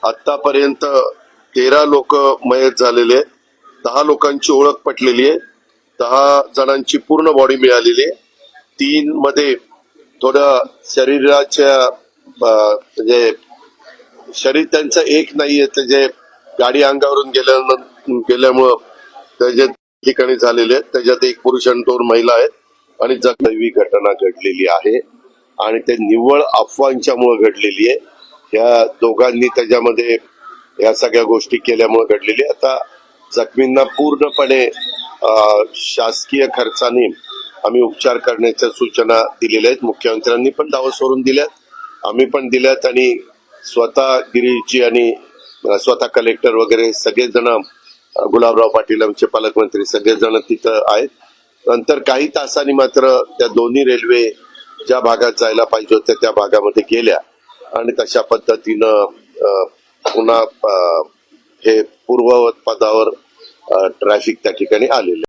आतापर्यंत 13 लोक मयत झालेले, 10 लोकांची ओळख पटलेली आहे, 10 जणांची पूर्ण बॉडी मिळालेली आहे. 3 मध्ये थोडं शरीराच्या म्हणजे शरीर त्यांचं एक नाहीये, त्याचे गाडी अंगावरून गेल्यामुळं त्याच्या ठिकाणी झालेले, त्याच्यात एक पुरुष आणि 2 महिला आहेत आणि जखमी घटना घडलेली आहे आणि ते निव्वळ अफवांच्यामुळे घडलेली आहे. ह्या दोघांनी त्याच्यामध्ये या सगळ्या गोष्टी केल्यामुळे घडलेली. आता जखमींना पूर्णपणे शासकीय खर्चाने आम्ही उपचार करण्याच्या सूचना दिलेल्या आहेत. मुख्यमंत्र्यांनी पण दावा सोडून दिल्यात, आम्ही पण दिल्यात आणि स्वतः गिरीजी आणि स्वतः कलेक्टर वगैरे सगळेजण, गुलाबराव पाटील आमचे पालकमंत्री सगळेजण तिथं आहेत. नंतर काही तासांनी मात्र त्या दोन्ही रेल्वे ज्या भागात जायला पाहिजे होत्या त्या भागामध्ये गेल्या आणि तशा पद्धतीनं पुन्हा हे पूर्ववत पदावर ट्रॅफिक त्या ठिकाणी आलेले.